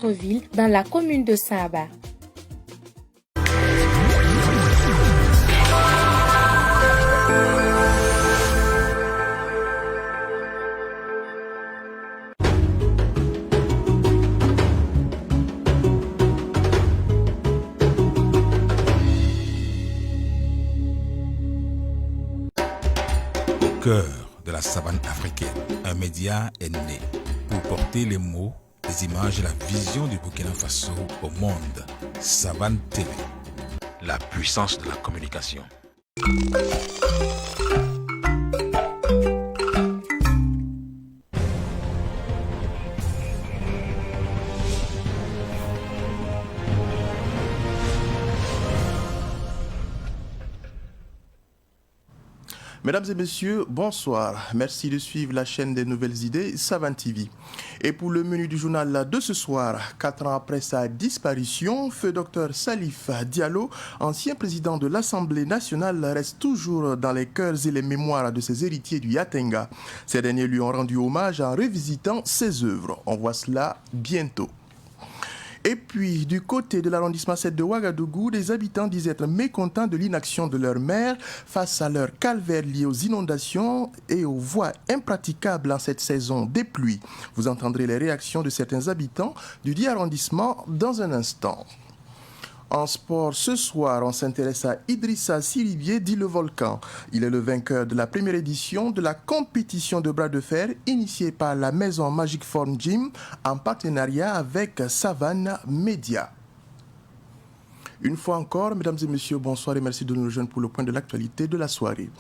ville dans la commune de Saba. Au cœur de la savane africaine, un média est né pour porter les mots, les images et la vision du Burkina Faso au monde. Savane TV, la puissance de la communication. Mesdames et messieurs, bonsoir. Merci de suivre la chaîne des nouvelles idées, Savane TV. Et pour le menu du journal de ce soir, 4 ans après sa disparition, feu Dr Salif Diallo, ancien président de l'Assemblée nationale, reste toujours dans les cœurs et les mémoires de ses héritiers du Yatenga. Ces derniers lui ont rendu hommage en revisitant ses œuvres. On voit cela bientôt. Et puis, du côté de l'arrondissement 7 de Ouagadougou, des habitants disent être mécontents de l'inaction de leur maire face à leur calvaire lié aux inondations et aux voies impraticables en cette saison des pluies. Vous entendrez les réactions de certains habitants du dit arrondissement dans un instant. En sport, ce soir, on s'intéresse à Idrissa Siribié, dit le Volcan. Il est le vainqueur de la première édition de la compétition de bras de fer initiée par la maison Magic Form Gym en partenariat avec Savane Media. Une fois encore, mesdames et messieurs, bonsoir et merci de nous rejoindre pour le point de l'actualité de la soirée.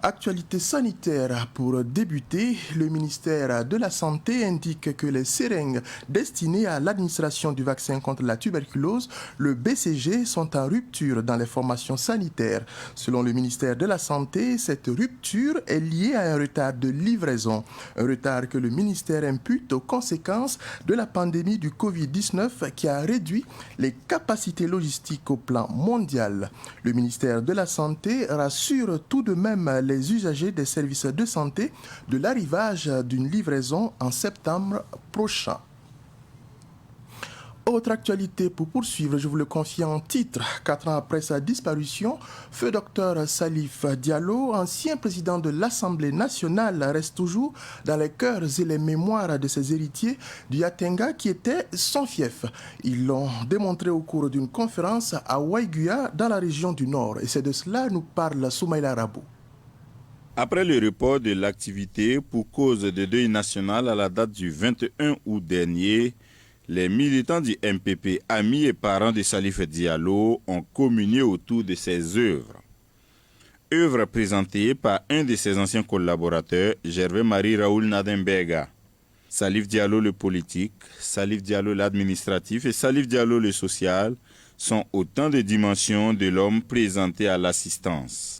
Actualité sanitaire pour débuter, le ministère de la Santé indique que les seringues destinées à l'administration du vaccin contre la tuberculose, le BCG, sont en rupture dans les formations sanitaires. Selon le ministère de la Santé, cette rupture est liée à un retard de livraison. Un retard que le ministère impute aux conséquences de la pandémie du Covid-19 qui a réduit les capacités logistiques au plan mondial. Le ministère de la Santé rassure tout de même les usagers des services de santé de l'arrivage d'une livraison en septembre prochain. Autre actualité pour poursuivre, je vous le confie en titre. 4 ans après sa disparition, feu Dr Salif Diallo, ancien président de l'Assemblée nationale, reste toujours dans les cœurs et les mémoires de ses héritiers du Yatenga qui était son fief. Ils l'ont démontré au cours d'une conférence à Waiguya dans la région du Nord. Et c'est de cela nous parle Soumaïla Rabou. Après le report de l'activité pour cause de deuil national à la date du 21 août dernier, les militants du MPP, amis et parents de Salif Diallo, ont communié autour de ses œuvres. Œuvres présentées par un de ses anciens collaborateurs, Gervais-Marie Raoul Nadembega. Salif Diallo le politique, Salif Diallo l'administratif et Salif Diallo le social sont autant de dimensions de l'homme présenté à l'assistance.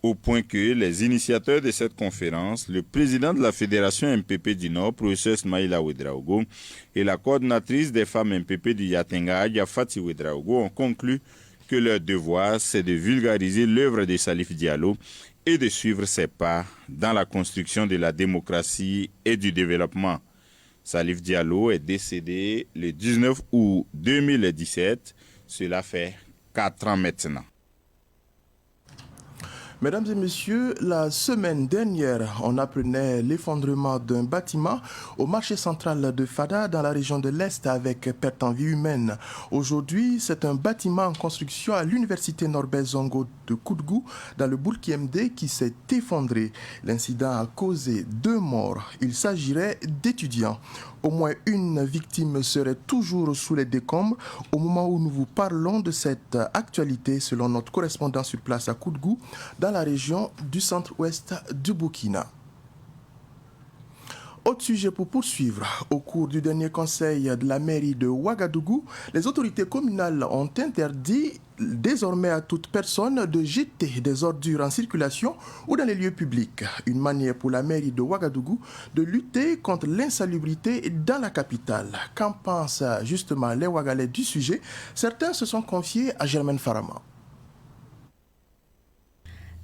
Au point que les initiateurs de cette conférence, le président de la Fédération MPP du Nord, professeur Smaïla Ouedraogo, et la coordinatrice des femmes MPP du Yatenga, Yafati Ouedraogo, ont conclu que leur devoir, c'est de vulgariser l'œuvre de Salif Diallo et de suivre ses pas dans la construction de la démocratie et du développement. Salif Diallo est décédé le 19 août 2017, cela fait 4 ans maintenant. Mesdames et messieurs, la semaine dernière, on apprenait l'effondrement d'un bâtiment au marché central de Fada dans la région de l'Est avec perte en vie humaine. Aujourd'hui, c'est un bâtiment en construction à l'université Norbert Zongo de Koudgou dans le Boulki-MD qui s'est effondré. L'incident a causé 2 morts. Il s'agirait d'étudiants. Au moins une victime serait toujours sous les décombres au moment où nous vous parlons de cette actualité selon notre correspondant sur place à Koudgou dans la région du centre-ouest du Burkina. Autre sujet pour poursuivre. Au cours du dernier conseil de la mairie de Ouagadougou, les autorités communales ont interdit désormais à toute personne de jeter des ordures en circulation ou dans les lieux publics. Une manière pour la mairie de Ouagadougou de lutter contre l'insalubrité dans la capitale. Qu'en pensent justement les Ouagalais du sujet? Certains se sont confiés à Germaine Farama.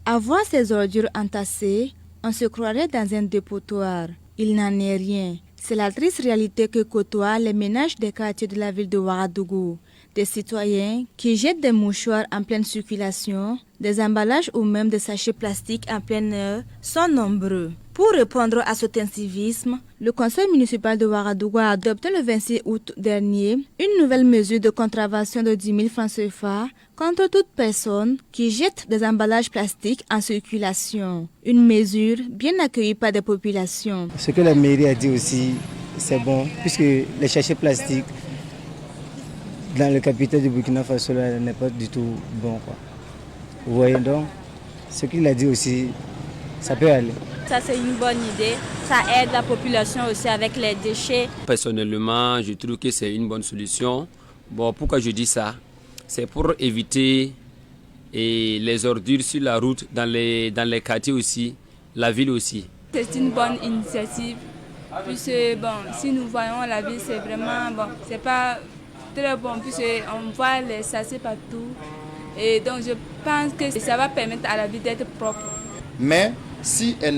À voir ces ordures entassées, on se croirait dans un dépotoir. Il n'en est rien. C'est la triste réalité que côtoient les ménages des quartiers de la ville de Ouagadougou. Des citoyens qui jettent des mouchoirs en pleine circulation, des emballages ou même des sachets plastiques en plein air sont nombreux. Pour répondre à cet incivisme, le conseil municipal de Ouagadougou a adopté le 26 août dernier une nouvelle mesure de contravention de 10 000 francs CFA contre toute personne qui jette des emballages plastiques en circulation. Une mesure bien accueillie par des populations. Ce que la mairie a dit aussi, c'est bon, puisque les sachets plastiques dans le capitale du Burkina Faso n'est pas du tout bon, quoi. Vous voyez donc, ce qu'il a dit aussi, ça peut aller. Ça, c'est une bonne idée. Ça aide la population aussi avec les déchets. Personnellement, je trouve que c'est une bonne solution. Bon, pourquoi je dis ça? C'est pour éviter les ordures sur la route, dans les quartiers aussi, la ville aussi. C'est une bonne initiative. Puisque, bon, si nous voyons la ville, c'est vraiment bon. C'est pas très bon, puisqu'on voit les sachets partout. Et donc, je pense que ça va permettre à la ville d'être propre. Mais si elle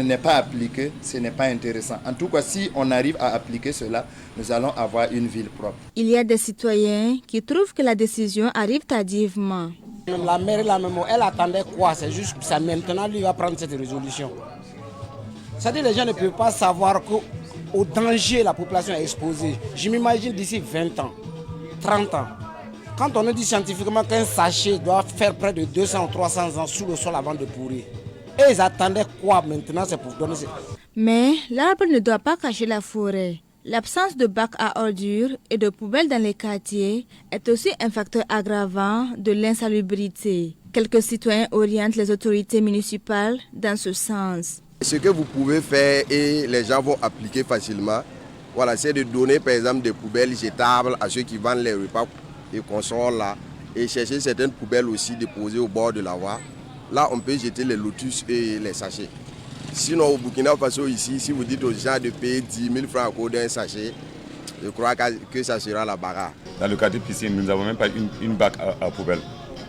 n'est pas appliquée, ce n'est pas intéressant. En tout cas, si on arrive à appliquer cela, nous allons avoir une ville propre. Il y a des citoyens qui trouvent que la décision arrive tardivement. La mairie, elle attendait quoi? C'est juste ça. Maintenant, lui va prendre cette résolution. C'est-à-dire que les gens ne peuvent pas savoir qu'au danger la population est exposée. Je m'imagine d'ici 20 ans, 30 ans. Quand on a dit scientifiquement qu'un sachet doit faire près de 200 ou 300 ans sous le sol avant de pourrir, et ils attendaient quoi maintenant? C'est pour donner. Mais l'arbre ne doit pas cacher la forêt. L'absence de bacs à ordures et de poubelles dans les quartiers est aussi un facteur aggravant de l'insalubrité. Quelques citoyens orientent les autorités municipales dans ce sens. Ce que vous pouvez faire et les gens vont appliquer facilement, voilà, c'est de donner par exemple des poubelles jetables à ceux qui vendent les repas et consorts là, et chercher certaines poubelles aussi déposées au bord de la voie. Là, on peut jeter les lotus et les sachets. Sinon, au Burkina Faso, ici, si vous dites aux gens de payer 10 000 francs à cause d'un sachet, je crois que ça sera la bagarre. Dans le quartier piscine, nous n'avons même pas une bac à poubelle.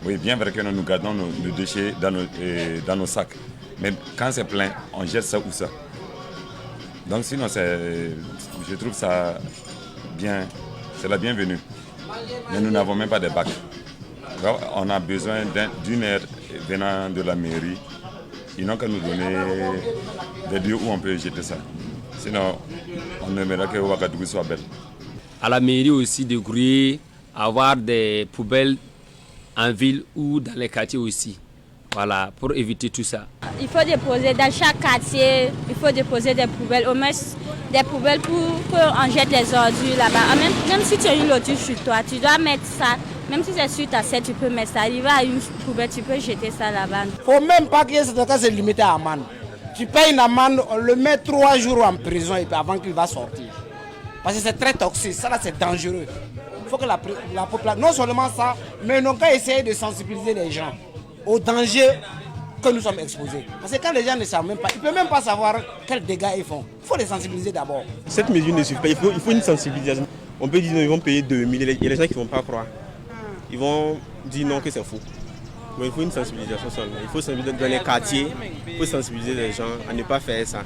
Oui, bien vrai que nous gardons nos déchets dans nos sacs. Mais quand c'est plein, on jette ça ou ça. Donc sinon, je trouve ça bien, c'est la bienvenue. Mais nous n'avons même pas de bac. On a besoin d'une aide venant de la mairie. Ils n'ont qu'à nous donner des lieux où on peut jeter ça. Sinon, on aimerait que Ouagadougou soit belle. À la mairie aussi de grouiller, avoir des poubelles en ville ou dans les quartiers aussi. Voilà, pour éviter tout ça. Il faut déposer dans chaque quartier, il faut déposer des poubelles, au moins des poubelles pour qu'on jette les ordures là-bas. Même si tu as une lotus sur toi, tu dois mettre ça. Même si c'est sur ta selle, tu peux mettre ça. Arriver à une poubelle, tu peux jeter ça là-bas. Il ne faut même pas que ce cas se limite à amende. Tu payes une amende, on le met 3 jours en prison et puis avant qu'il va sortir. Parce que c'est très toxique, ça là c'est dangereux. Il faut que la population, non seulement ça, mais non qu'à essayer de sensibiliser les gens au danger que nous sommes exposés. Parce que quand les gens ne savent même pas, ils ne peuvent même pas savoir quels dégâts ils font. Il faut les sensibiliser d'abord. Cette mesure ne suffit pas, il faut une sensibilisation. On peut dire qu'ils vont payer 2 000, il y a les gens qui ne vont pas croire. Ils vont dire non que c'est faux. Mais il faut une sensibilisation seulement. Il faut sensibiliser dans les quartiers, il faut sensibiliser les gens à ne pas faire ça.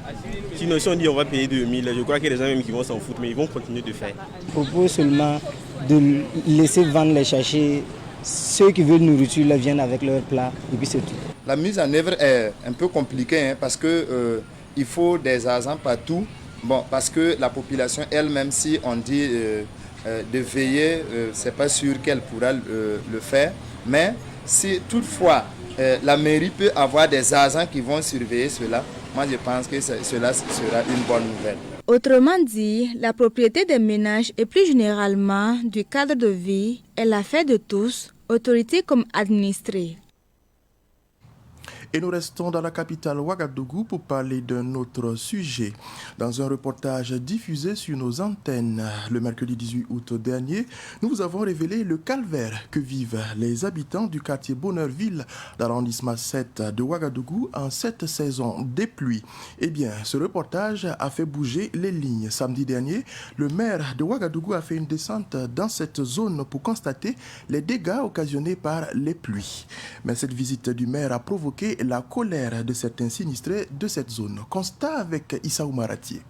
Sinon, si on dit on va payer 2 000, je crois qu'il y a des gens même qui vont s'en foutre, mais ils vont continuer de faire. Je propose seulement de laisser vendre les sachets. Ceux qui veulent nourriture là, viennent avec leur plat et puis c'est tout. La mise en œuvre est un peu compliquée parce que il faut des agents partout. Bon, parce que la population elle-même, si on dit de veiller, c'est pas sûr qu'elle pourra le faire. Mais si toutefois la mairie peut avoir des agents qui vont surveiller cela, moi je pense que cela sera une bonne nouvelle. Autrement dit, la propriété des ménages et plus généralement du cadre de vie est l'affaire de tous, autorités comme administrés. Et nous restons dans la capitale Ouagadougou pour parler d'un autre sujet. Dans un reportage diffusé sur nos antennes le mercredi 18 août dernier, nous vous avons révélé le calvaire que vivent les habitants du quartier Bonheurville d'arrondissement 7 de Ouagadougou en cette saison des pluies. Eh bien, ce reportage a fait bouger les lignes. Samedi dernier, le maire de Ouagadougou a fait une descente dans cette zone pour constater les dégâts occasionnés par les pluies. Mais cette visite du maire a provoqué la colère de certains sinistrés de cette zone. Constat avec Issa Oumaratié.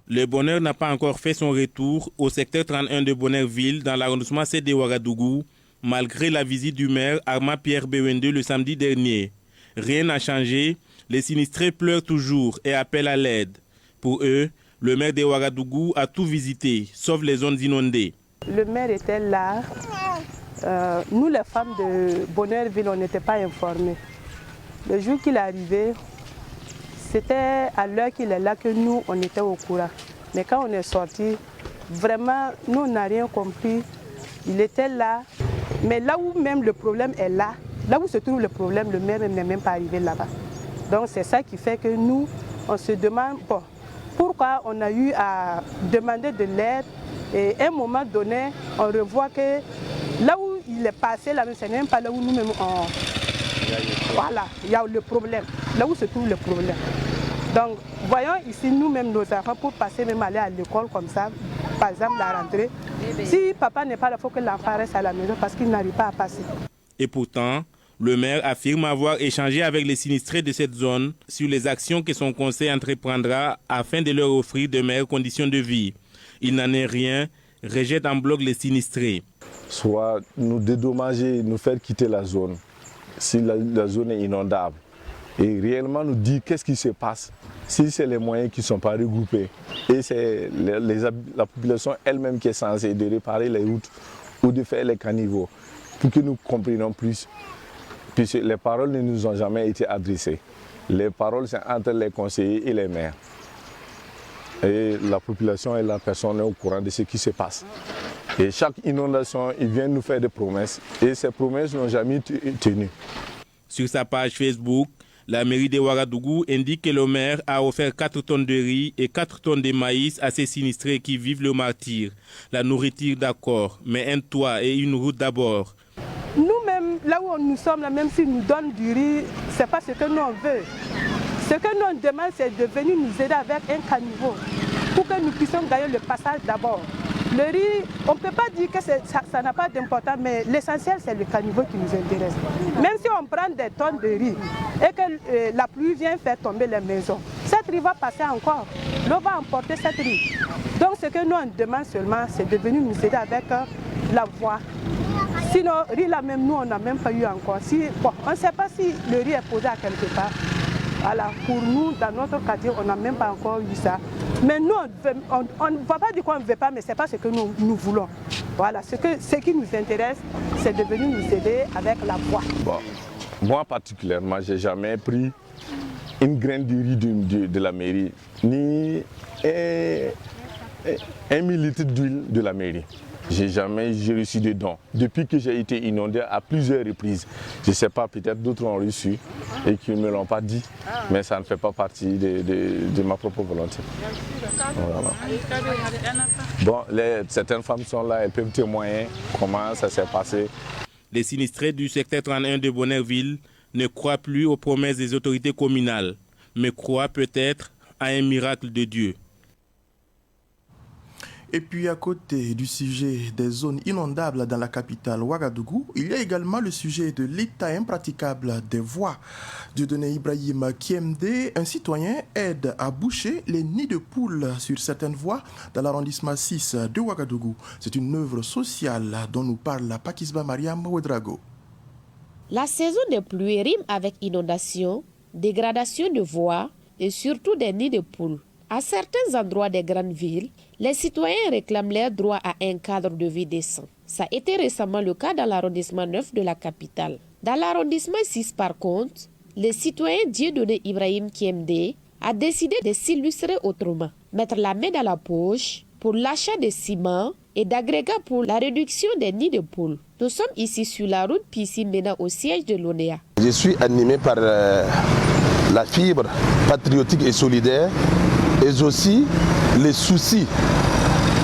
Le bonheur n'a pas encore fait son retour au secteur 31 de Bonnerville dans l'arrondissement 7 de Ouagadougou, malgré la visite du maire Armand Pierre Bewende le samedi dernier. Rien n'a changé, les sinistrés pleurent toujours et appellent à l'aide. Pour eux, le maire de Ouagadougou a tout visité, sauf les zones inondées. Le maire était là. Nous, les femmes de Bonnerville, on n'était pas informées. Le jour qu'il est arrivé, c'était à l'heure qu'il est là que nous, on était au courant. Mais quand on est sorti, vraiment, nous, on n'a rien compris. Il était là. Mais là où même le problème est là où se trouve le problème, le maire n'est même pas arrivé là-bas. Donc c'est ça qui fait que nous, on se demande pourquoi on a eu à demander de l'aide. Et à un moment donné, on revoit que là où il est passé, là, c'est même pas là où nous-mêmes on... Voilà, il y a le problème, là où se trouve le problème. Donc, voyons ici nous-mêmes nos enfants pour passer même aller à l'école comme ça, par exemple la rentrée. Si papa n'est pas là, il faut que l'enfant reste à la maison parce qu'il n'arrive pas à passer. Et pourtant, le maire affirme avoir échangé avec les sinistrés de cette zone sur les actions que son conseil entreprendra afin de leur offrir de meilleures conditions de vie. Il n'en est rien, rejette en bloc les sinistrés. Soit nous dédommager, nous faire quitter la zone, si la zone est inondable. Et réellement nous dire qu'est-ce qui se passe, si c'est les moyens qui ne sont pas regroupés. Et c'est la population elle-même qui est censée de réparer les routes ou de faire les caniveaux pour que nous comprenions plus. Puisque les paroles ne nous ont jamais été adressées. Les paroles, c'est entre les conseillers et les maires. Et la population et la personne est au courant de ce qui se passe. Et chaque inondation, ils viennent nous faire des promesses. Et ces promesses n'ont jamais été tenues. Sur sa page Facebook, la mairie de Ouagadougou indique que le maire a offert 4 tonnes de riz et 4 tonnes de maïs à ces sinistrés qui vivent le martyre. La nourriture d'accord, mais un toit et une route d'abord. Nous-mêmes, là où nous sommes, là, même s'ils nous donnent du riz, ce n'est pas ce que nous on veut. Ce que nous on demande, c'est de venir nous aider avec un caniveau pour que nous puissions gagner le passage d'abord. Le riz, on ne peut pas dire que ça n'a pas d'importance, mais l'essentiel, c'est le caniveau qui nous intéresse. Même si on prend des tonnes de riz et que la pluie vient faire tomber les maisons, cette riz va passer encore. L'eau va emporter cette riz. Donc ce que nous on demande seulement, c'est de venir nous aider avec la voie. Sinon, riz là même, nous, on n'a même pas eu encore. On ne sait pas si le riz est posé à quelque part. Voilà, pour nous, dans notre quartier, on n'a même pas encore eu ça. Mais nous, on ne va pas dire qu'on ne veut pas, mais ce n'est pas ce que nous voulons. Voilà, ce qui nous intéresse, c'est de venir nous aider avec la voie. Bon, moi particulièrement, je n'ai jamais pris une graine de riz de la mairie, ni 1 millilitre d'huile de la mairie. J'ai reçu de dons. Depuis que j'ai été inondé à plusieurs reprises, je ne sais pas, peut-être d'autres ont reçu et qui ne me l'ont pas dit, mais ça ne fait pas partie de ma propre volonté. Voilà. Bon, certaines femmes sont là, elles peuvent témoigner comment ça s'est passé. Les sinistrés du secteur 31 de Bonnerville ne croient plus aux promesses des autorités communales, mais croient peut-être à un miracle de Dieu. Et puis à côté du sujet des zones inondables dans la capitale Ouagadougou, il y a également le sujet de l'état impraticable des voies. Dieudonné Ibrahim Kiemde, un citoyen, aide à boucher les nids de poules sur certaines voies dans l'arrondissement 6 de Ouagadougou. C'est une œuvre sociale dont nous parle Pakisba Mariam Ouedrago. La saison des pluies rime avec inondation, dégradation de voies et surtout des nids de poules. À certains endroits des grandes villes, les citoyens réclament leur droit à un cadre de vie décent. Ça a été récemment le cas dans l'arrondissement 9 de la capitale. Dans l'arrondissement 6 par contre, le citoyen Dieudonné Ibrahim Kiemde a décidé de s'illustrer autrement. Mettre la main dans la poche pour l'achat de ciment et d'agrégats pour la réduction des nids de poules. Nous sommes ici sur la route Pissi menant au siège de l'ONEA. Je suis animé par la fibre patriotique et solidaire et aussi les soucis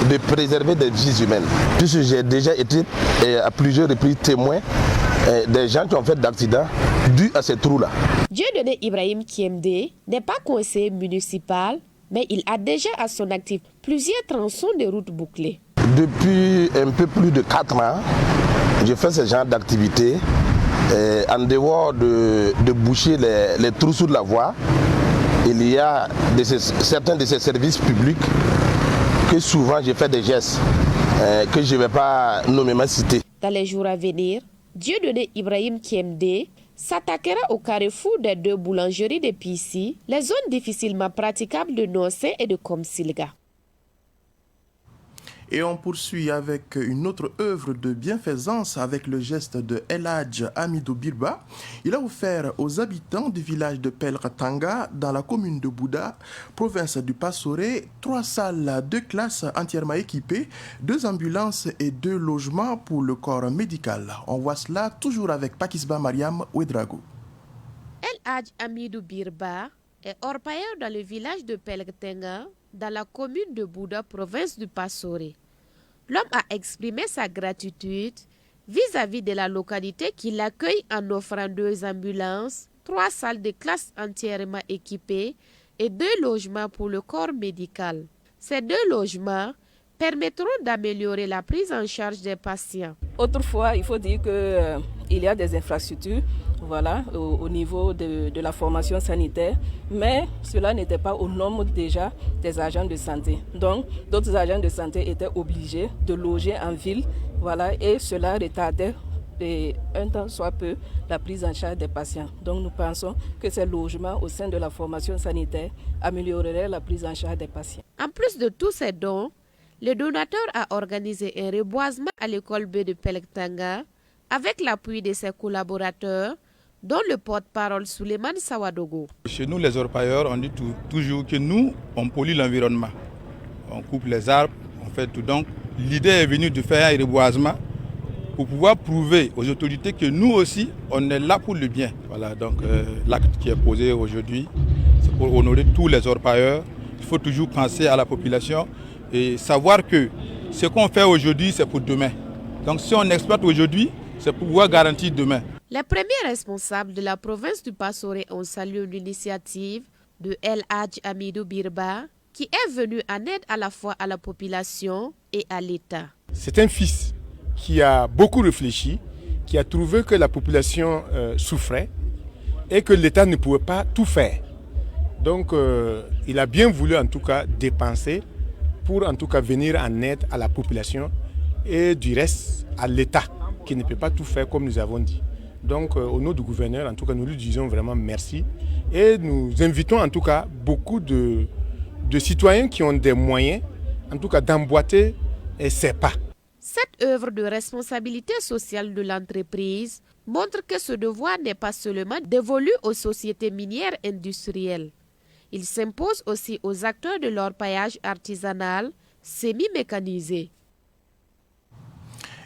de préserver des vies humaines. Puisque j'ai déjà été à plusieurs reprises témoin des gens qui ont fait d'accidents dus à ces trous-là. Dieudonné Ibrahim Kiemde n'est pas conseiller municipal, mais il a déjà à son actif plusieurs tronçons de routes bouclées. Depuis un peu plus de 4 ans, je fais ce genre d'activité en dehors de boucher les trous sous la voie. il y a certains de ces services publics que souvent je fais des gestes que je ne vais pas nommément citer. Dans les jours à venir, Dieudonné Ibrahim Kiemde s'attaquera au carrefour des 2 boulangeries de Pissi, les zones difficilement praticables de Nossé et de Komsilga. Et on poursuit avec une autre œuvre de bienfaisance avec le geste de El Hadj Amidou Birba. Il a offert aux habitants du village de Pelratanga, dans la commune de Bouda, province du Passoré, 3 salles de classe entièrement équipées, 2 ambulances et 2 logements pour le corps médical. On voit cela toujours avec Pakisba Mariam Ouedrago. El Hadj Amidou Birba est orpailleur dans le village de Pelratanga, dans la commune de Bouda, province du Passoré. L'homme a exprimé sa gratitude vis-à-vis de la localité qui l'accueille en offrant 2 ambulances, 3 salles de classe entièrement équipées et 2 logements pour le corps médical. Ces 2 logements permettront d'améliorer la prise en charge des patients. Autrefois, il faut dire qu'il y a des infrastructures au niveau de la formation sanitaire, mais cela n'était pas au nombre déjà des agents de santé. Donc, d'autres agents de santé étaient obligés de loger en ville, et cela retardait un temps soit peu la prise en charge des patients. Donc, nous pensons que ces logements au sein de la formation sanitaire amélioreraient la prise en charge des patients. En plus de tous ces dons, le donateur a organisé un reboisement à l'école B de Pelratanga avec l'appui de ses collaborateurs, dont le porte-parole Souleymane Sawadogo. Chez nous, les orpailleurs, on dit toujours que nous, on pollue l'environnement. On coupe les arbres, on fait tout. Donc, l'idée est venue de faire un reboisement pour pouvoir prouver aux autorités que nous aussi, on est là pour le bien. Voilà, donc l'acte qui est posé aujourd'hui, c'est pour honorer tous les orpailleurs. Il faut toujours penser à la population et savoir que ce qu'on fait aujourd'hui, c'est pour demain. Donc si on exploite aujourd'hui, c'est pour pouvoir garantir demain. Les premiers responsables de la province du Passoré ont salué l'initiative de El Hadj Amidou Birba, qui est venu en aide à la fois à la population et à l'État. C'est un fils qui a beaucoup réfléchi, qui a trouvé que la population souffrait et que l'État ne pouvait pas tout faire. Donc il a bien voulu en tout cas dépenser pour en tout cas venir en aide à la population et du reste à l'État qui ne peut pas tout faire comme nous avons dit. Donc au nom du gouverneur, en tout cas nous lui disons vraiment merci et nous invitons en tout cas beaucoup de citoyens qui ont des moyens en tout cas d'emboîter ces pas. Cette œuvre de responsabilité sociale de l'entreprise montre que ce devoir n'est pas seulement dévolu aux sociétés minières industrielles. Il s'impose aussi aux acteurs de l'orpaillage artisanal semi-mécanisé.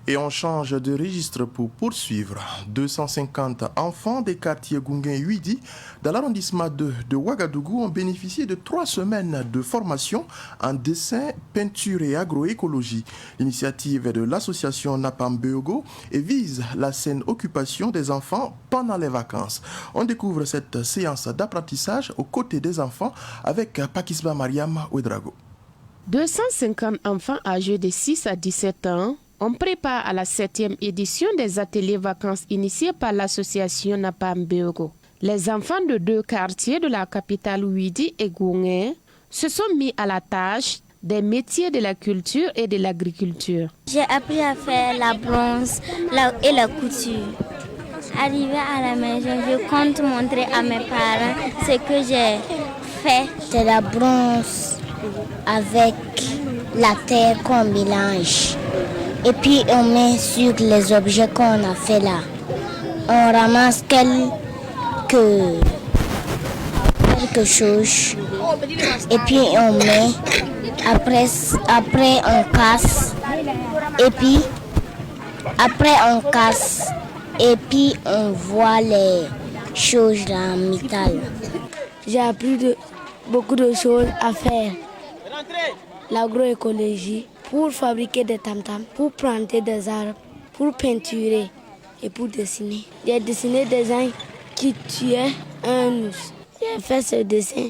Et on change de registre pour poursuivre. 250 enfants des quartiers Gunguen-Huidi dans l'arrondissement de Ouagadougou ont bénéficié de 3 semaines de formation en dessin, peinture et agroécologie. L'initiative est de l'association Napam Beogo et vise la saine occupation des enfants pendant les vacances. On découvre cette séance d'apprentissage aux côtés des enfants avec Pakisba Mariam Ouedrago. 250 enfants âgés de 6 à 17 ans on prépare à la 7e édition des ateliers vacances initiés par l'association Napam Beogo. Les enfants de 2 quartiers de la capitale Ouidi et Gunguen se sont mis à la tâche des métiers de la culture et de l'agriculture. J'ai appris à faire la bronze et la couture. Arrivé à la maison, je compte montrer à mes parents ce que j'ai fait. C'est la bronze avec la terre qu'on mélange. Et puis on met sur les objets qu'on a fait là. On ramasse quelque chose. Et puis on met. Après on casse. Et puis après on casse. Et puis on voit les choses en métal. J'ai appris beaucoup de choses à faire. L'agroécologie. Pour fabriquer des tam-tams, pour planter des arbres, pour peinturer et pour dessiner. J'ai dessiné des gens qui tuaient un ours. J'ai fait ce dessin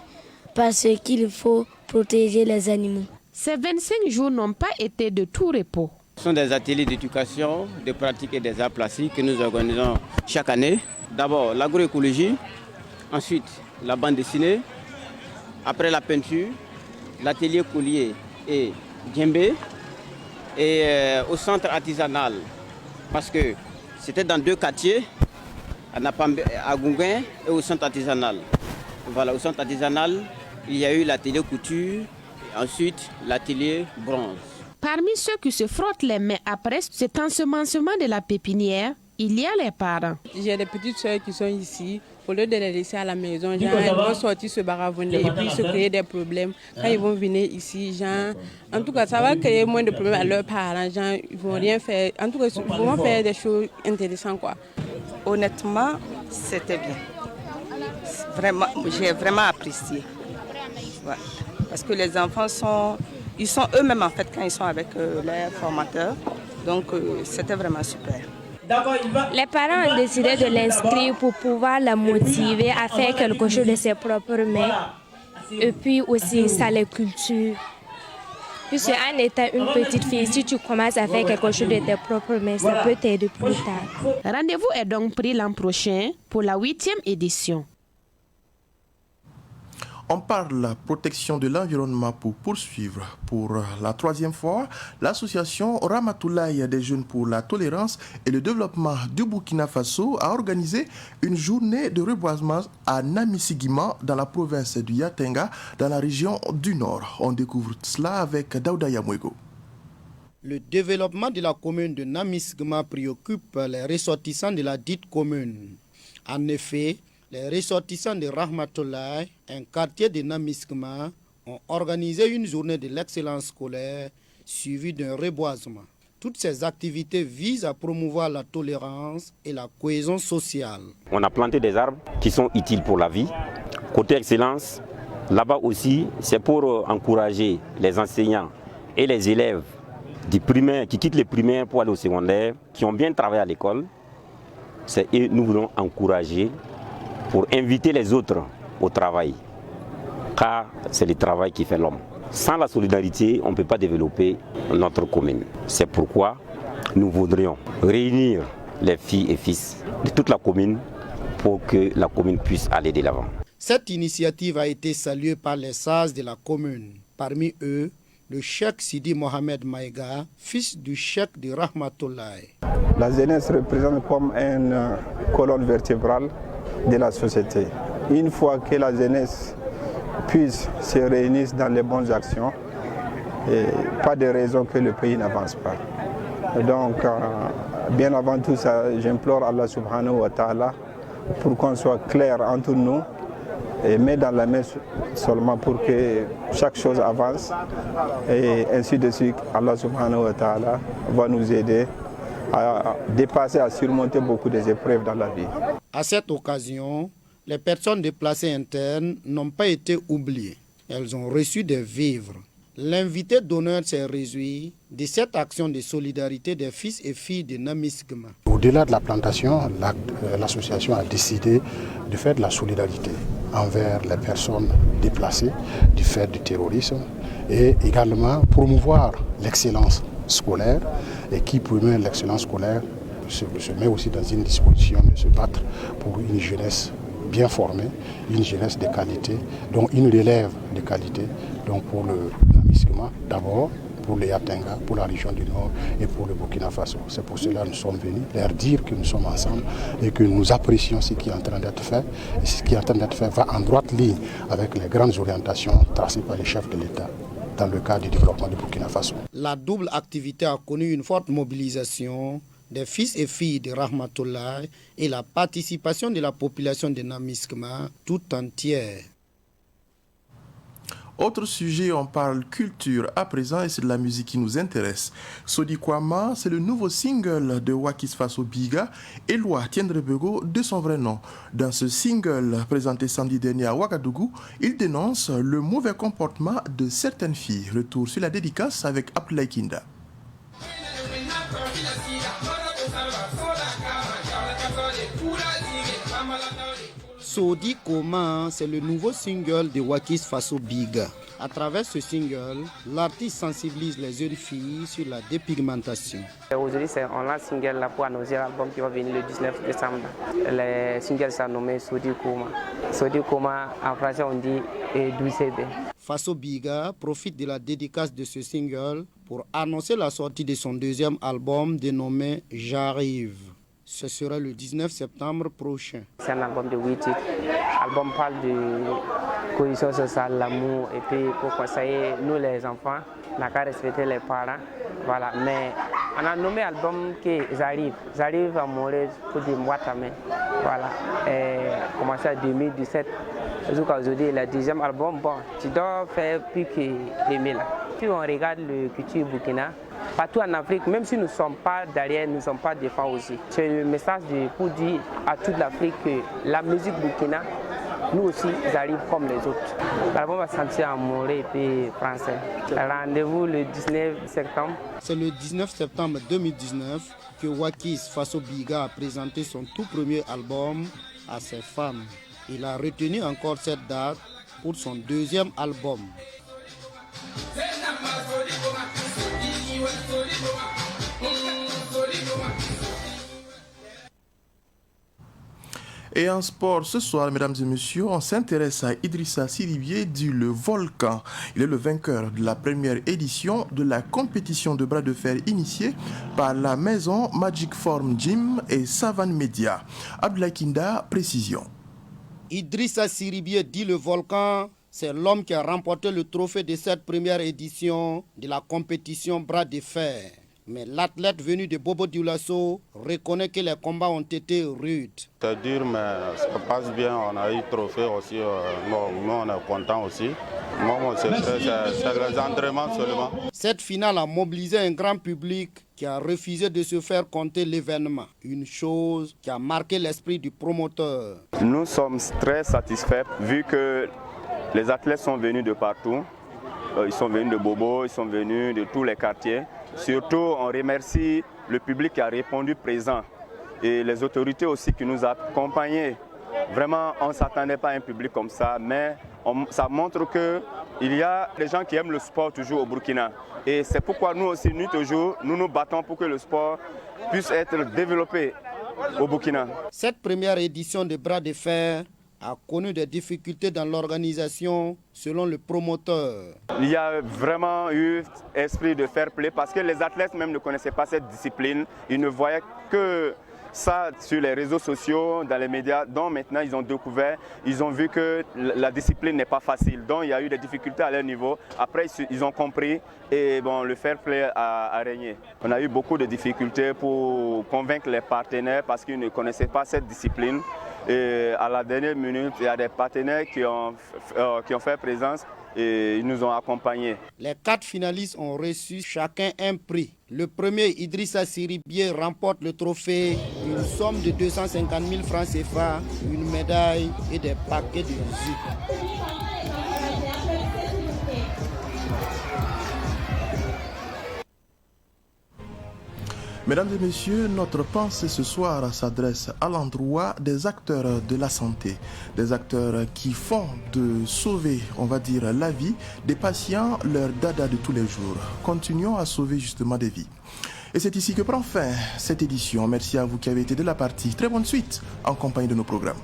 parce qu'il faut protéger les animaux. Ces 25 jours n'ont pas été de tout repos. Ce sont des ateliers d'éducation, de pratique et des arts plastiques que nous organisons chaque année. D'abord l'agroécologie, ensuite la bande dessinée, après la peinture, l'atelier collier et djembé, et au centre artisanal, parce que c'était dans 2 quartiers, à Gouguin et au centre artisanal. Voilà, au centre artisanal, il y a eu l'atelier couture, ensuite l'atelier bronze. Parmi ceux qui se frottent les mains après cet ensemencement de la pépinière, il y a les parents. J'ai des petites soeurs qui sont ici. Au lieu de les laisser à la maison, genre, ils vont sortir se baravonner et puis se créer des problèmes. Quand ils vont venir ici, genre, en tout cas, ça va créer moins de problèmes à leurs parents. Genre, ils vont rien faire. En tout cas, ils vont faire des choses intéressantes, quoi. Honnêtement, c'était bien. Vraiment, j'ai vraiment apprécié. Ouais. Parce que les enfants ils sont eux-mêmes en fait quand ils sont avec leurs formateurs. Donc, c'était vraiment super. Les parents ont décidé de l'inscrire pour pouvoir la motiver à faire quelque chose de ses propres mains. Et puis aussi, ça les culture. Puisque en étant une petite fille, si tu commences à faire quelque chose de tes propres mains, ça peut t'aider plus tard. Rendez-vous est donc pris l'an prochain pour la 8e édition. On parle de la protection de l'environnement pour poursuivre. Pour la 3e fois, l'association Ramatoulaye des jeunes pour la tolérance et le développement du Burkina Faso a organisé une journée de reboisement à Namisigima dans la province du Yatenga, dans la région du Nord. On découvre cela avec Daouda Yamouego. Le développement de la commune de Namisigima préoccupe les ressortissants de la dite commune. En effet, les ressortissants de Rahmatoulaye, un quartier de Namisigima, ont organisé une journée de l'excellence scolaire suivie d'un reboisement. Toutes ces activités visent à promouvoir la tolérance et la cohésion sociale. On a planté des arbres qui sont utiles pour la vie. Côté excellence, là-bas aussi, c'est pour encourager les enseignants et les élèves du primaire, qui quittent les primaires pour aller au secondaire, qui ont bien travaillé à l'école. Et nous voulons encourager pour inviter les autres au travail, car c'est le travail qui fait l'homme. Sans la solidarité, on ne peut pas développer notre commune. C'est pourquoi nous voudrions réunir les filles et fils de toute la commune pour que la commune puisse aller de l'avant. Cette initiative a été saluée par les sages de la commune. Parmi eux, le cheikh Sidi Mohamed Maïga, fils du cheikh de Rahmatoulaye. La jeunesse représente comme une colonne vertébrale de la société. Une fois que la jeunesse puisse se réunir dans les bonnes actions, et pas de raison que le pays n'avance pas. Et donc, bien avant tout ça, j'implore Allah subhanahu wa ta'ala pour qu'on soit clair entre nous et mettre dans la main seulement pour que chaque chose avance. Et ainsi de suite, Allah subhanahu wa ta'ala va nous aider à dépasser, à surmonter beaucoup des épreuves dans la vie. À cette occasion, les personnes déplacées internes n'ont pas été oubliées. Elles ont reçu des vivres. L'invité d'honneur s'est réjoui de cette action de solidarité des fils et filles de Namisigima. Au-delà de la plantation, l'association a décidé de faire de la solidarité envers les personnes déplacées du fait du terrorisme et également promouvoir l'excellence scolaire et qui promeut l'excellence scolaire se met aussi dans une disposition de se battre pour une jeunesse bien formée, une jeunesse de qualité, donc une relève de qualité, donc pour le Namisigima d'abord, pour le Yatenga, pour la région du Nord et pour le Burkina Faso. C'est pour cela que nous sommes venus leur dire que nous sommes ensemble et que nous apprécions ce qui est en train d'être fait. Et ce qui est en train d'être fait va en droite ligne avec les grandes orientations tracées par les chefs de l'État dans le cadre du développement du Burkina Faso. La double activité a connu une forte mobilisation des fils et filles de Rahmatoulaye et la participation de la population de Namisigima tout entière. Autre sujet, on parle culture à présent et c'est de la musique qui nous intéresse. Sodi Kwama, c'est le nouveau single de Wakis Faso Biga, Eloi Tiendrebego de son vrai nom. Dans ce single présenté samedi dernier à Ouagadougou, il dénonce le mauvais comportement de certaines filles. Retour sur la dédicace avec Abdoulaye Kinda. Sodi Koma, c'est le nouveau single de Wakis Faso Biga. À travers ce single, l'artiste sensibilise les jeunes filles sur la dépigmentation. Aujourd'hui, on lance un single là pour annoncer l'album qui va venir le 19 décembre. Le single s'est nommé Sodi Koma. Sodi Koma, en français, on dit Doucebe. Faso Biga profite de la dédicace de ce single pour annoncer la sortie de son deuxième album dénommé J'arrive. Ce sera le 19 septembre prochain. C'est un album de 8 titres. L'album parle de cohésion sociale, l'amour, et puis pour conseiller nous les enfants, on n'a qu'à respecter les parents. Voilà. Mais on a nommé l'album que J'arrive. J'arrive à mourir pour des mois tamé. Voilà. Et commencé en 2017. Jusqu'à aujourd'hui, le deuxième album, bon, tu dois faire plus que 2000. Si on regarde le culture burkina, partout en Afrique, même si nous ne sommes pas derrière, nous ne sommes pas devant aussi. C'est le message pour dire à toute l'Afrique que la musique burkina, nous aussi, ils arrivent comme les autres. L'album va sentir amoureux et puis français. Rendez-vous le 19 septembre. C'est le 19 septembre 2019 que Wakis Faso Biga a présenté son tout premier album à ses fans. Il a retenu encore cette date pour son deuxième album. Et en sport, ce soir, mesdames et messieurs, on s'intéresse à Idrissa Siribié dit le Volcan. Il est le vainqueur de la première édition de la compétition de bras de fer initiée par la maison Magic Form Gym et Savane Media. Abdoulaye Kinda, précision. Idrissa Siribié dit le Volcan, c'est l'homme qui a remporté le trophée de cette première édition de la compétition bras de fer. Mais l'athlète venu de Bobo Dioulasso reconnaît que les combats ont été rudes. C'est dur, mais ça passe bien. On a eu le trophée aussi. Nous, on est contents aussi. Moi, c'est les entraînements seulement. Cette finale a mobilisé un grand public qui a refusé de se faire compter l'événement. Une chose qui a marqué l'esprit du promoteur. Nous sommes très satisfaits vu que les athlètes sont venus de partout. Ils sont venus de Bobo, ils sont venus de tous les quartiers. Surtout, on remercie le public qui a répondu présent et les autorités aussi qui nous ont accompagnés. Vraiment, on ne s'attendait pas à un public comme ça, mais ça montre qu'il y a des gens qui aiment le sport toujours au Burkina. Et c'est pourquoi nous aussi, nuit au jour, nous nous battons pour que le sport puisse être développé au Burkina. Cette première édition de Bras de Fer a connu des difficultés dans l'organisation selon le promoteur. Il y a vraiment eu esprit de fair play parce que les athlètes même ne connaissaient pas cette discipline. Ils ne voyaient que ça sur les réseaux sociaux, dans les médias. Donc maintenant ils ont découvert, ils ont vu que la discipline n'est pas facile. Donc il y a eu des difficultés à leur niveau. Après ils ont compris et bon, le fair play a régné. On a eu beaucoup de difficultés pour convaincre les partenaires parce qu'ils ne connaissaient pas cette discipline. Et à la dernière minute, il y a des partenaires qui ont fait présence et ils nous ont accompagnés. Les 4 finalistes ont reçu chacun un prix. Le premier, Idrissa Siribié, remporte le trophée, une somme de 250 000 francs CFA, une médaille et des paquets de musique. Mesdames et messieurs, notre pensée ce soir s'adresse à l'endroit des acteurs de la santé, des acteurs qui font de sauver, on va dire, la vie des patients, leur dada de tous les jours. Continuons à sauver justement des vies. Et c'est ici que prend fin cette édition. Merci à vous qui avez été de la partie. Très bonne suite en compagnie de nos programmes.